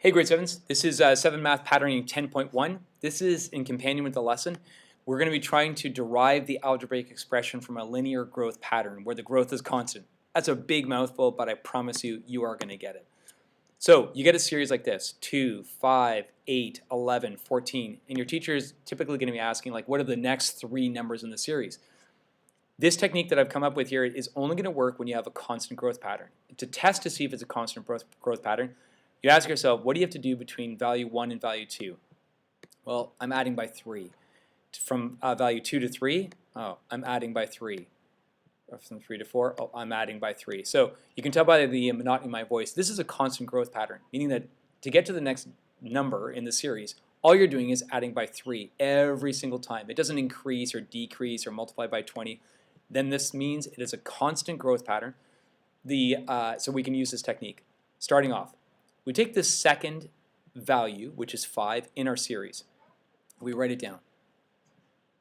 Hey, grade 7s. This is 7 Math Patterning 10.1. This is in companion with the lesson. We're going to be trying to derive the algebraic expression from a linear growth pattern where the growth is constant. That's a big mouthful, but I promise you, you are going to get it. So you get a series like this, 2, 5, 8, 11, 14, and your teacher is typically going to be asking, like, what are the next 3 numbers in the series? This technique that I've come up with here is only going to work when you have a constant growth pattern. To test to see if it's a constant growth pattern, you ask yourself, what do you have to do between value 1 and value 2? Well, I'm adding by 3. From value 2 to 3, oh, I'm adding by 3. From 3 to 4, oh, I'm adding by 3. So you can tell by the monotony in my voice, this is a constant growth pattern, meaning that to get to the next number in the series, all you're doing is adding by 3 every single time. It doesn't increase or decrease or multiply by 20. Then this means it is a constant growth pattern. So we can use this technique. Starting off, we take the second value, which is 5, in our series. We write it down.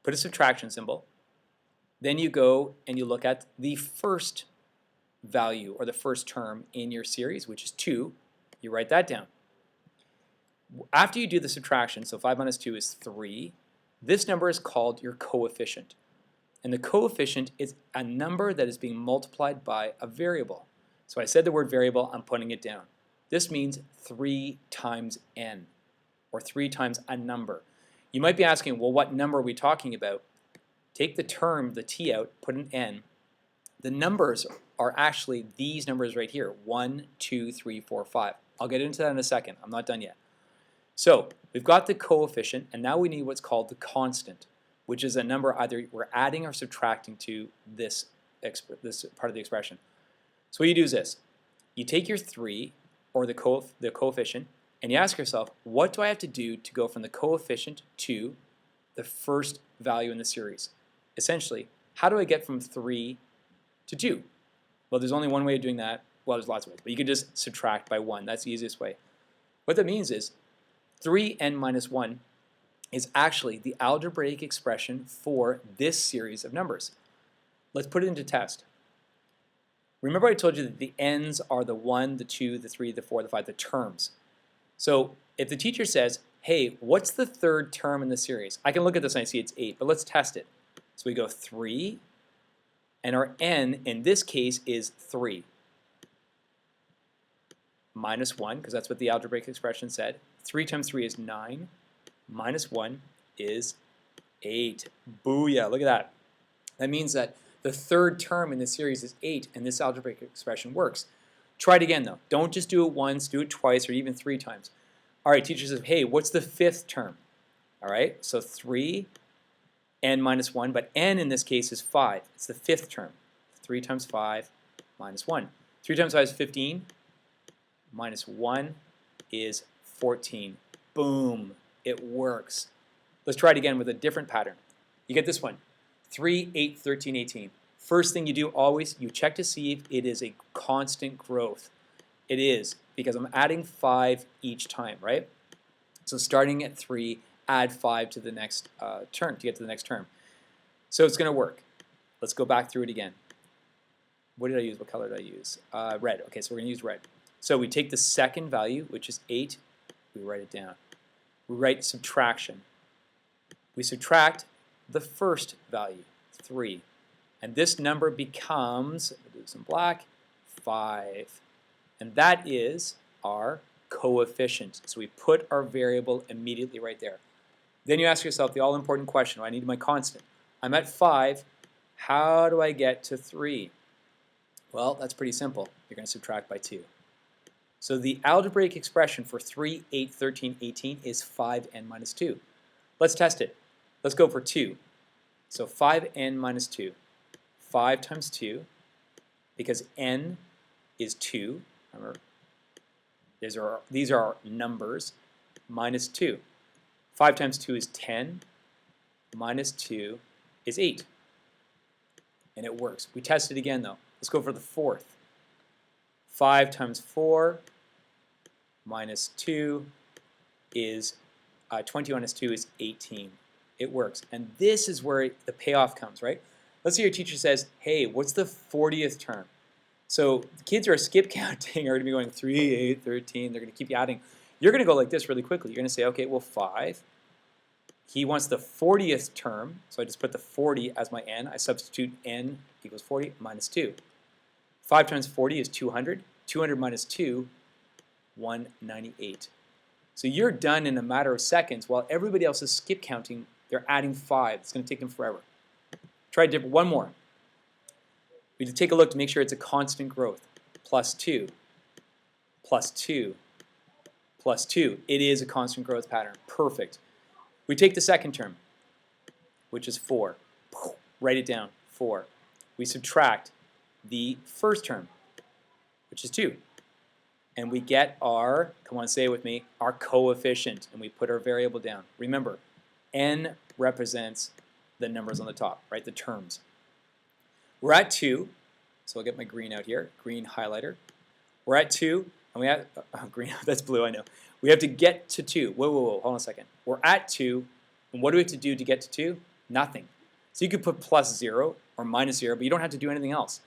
Put a subtraction symbol. Then you go and you look at the first value or the first term in your series, which is 2. You write that down. After you do the subtraction, so 5 minus 2 is 3, this number is called your coefficient. And the coefficient is a number that is being multiplied by a variable. So I said the word variable, I'm putting it down. This means 3 times n, or 3 times a number. You might be asking, well, what number are we talking about? Take the term, the t out, put an n. The numbers are actually these numbers right here, 1, 2, 3, 4, 5. I'll get into that in a second. I'm not done yet. So we've got the coefficient, and now we need what's called the constant, which is a number either we're adding or subtracting to this part of the expression. So what you do is this. You take your 3, or the coefficient, and you ask yourself, what do I have to do to go from the coefficient to the first value in the series? Essentially, how do I get from 3 to 2? Well, there's only one way of doing that. Well, there's lots of ways, but you can just subtract by 1. That's the easiest way. What that means is 3n minus 1 is actually the algebraic expression for this series of numbers. Let's put it into test. Remember I told you that the n's are the 1, the 2, the 3, the 4, the 5, the terms. So if the teacher says, hey, what's the third term in the series? I can look at this and I see it's 8, but let's test it. So we go 3, and our n in this case is 3. Minus 1, because that's what the algebraic expression said. 3 times 3 is 9. Minus 1 is 8. Booyah, look at that. That means that the third term in the series is 8, and this algebraic expression works. Try it again, though. Don't just do it once, do it twice, or even 3 times. All right, teacher says, hey, what's the fifth term? All right, so 3, n minus 1, but n in this case is 5. It's the fifth term. 3 times 5 minus 1. 3 times 5 is 15. Minus 1 is 14. Boom. It works. Let's try it again with a different pattern. You get this one. 3, 8, 13, 18. First thing you do always, you check to see if it is a constant growth. It is, because I'm adding 5 each time, right? So starting at 3, add 5 to the next term, to get to the next term. So it's going to work. Let's go back through it again. What did I use? What color did I use? Red. Okay, so we're going to use red. So we take the second value, which is 8. We write it down. We write subtraction. We subtract the first value, 3. And this number becomes, we'll do some black, 5. And that is our coefficient. So we put our variable immediately right there. Then you ask yourself the all-important question, I need my constant. I'm at 5. How do I get to 3? Well, that's pretty simple. You're going to subtract by 2. So the algebraic expression for 3, 8, 13, 18 is 5n minus 2. Let's test it. Let's go for 2. So 5n minus 2. 5 times 2, because n is 2. Remember, these are our numbers, minus 2. 5 times 2 is 10. Minus 2 is 8. And it works. We test it again, though. Let's go for the fourth. 5 times 4 minus 2 is 20 minus 2 is 18. It works. And this is where the payoff comes, right? Let's say your teacher says, hey, what's the 40th term? So the kids who are skip counting are going to be going 3, 8, 13. They're going to keep adding. You're going to go like this really quickly. You're going to say, okay, well, 5. He wants the 40th term, so I just put the 40 as my n. I substitute n equals 40 minus 2. 5 times 40 is 200. 200 minus 2, 198. So you're done in a matter of seconds while everybody else is skip counting. They're adding 5. It's going to take them forever. Try different. One more. We need to take a look to make sure it's a constant growth. Plus 2, plus 2, plus 2. It is a constant growth pattern. Perfect. We take the second term, which is 4. Write it down, 4. We subtract the first term, which is 2. And we get our, come on, say it with me, our coefficient. And we put our variable down. Remember, n represents the numbers on the top, right, the terms. We're at 2, so I'll get my green out here, green highlighter. We're at 2, and we have, green, that's blue, I know. We have to get to 2. Whoa, hold on a second. We're at 2, and what do we have to do to get to 2? Nothing. So you could put plus 0 or minus 0, but you don't have to do anything else.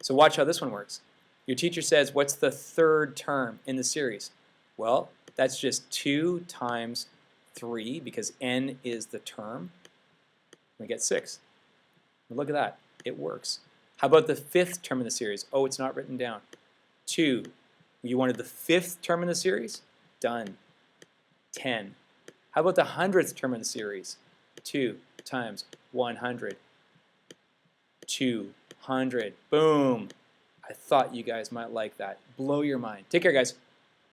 So watch how this one works. Your teacher says, what's the third term in the series? Well, that's just 2 times 3, because n is the term. We get 6. And look at that. It works. How about the 5th term in the series? Oh, it's not written down. 2. You wanted the 5th term in the series? Done. 10. How about the 100th term in the series? 2 times 100. 200. Boom. I thought you guys might like that. Blow your mind. Take care, guys.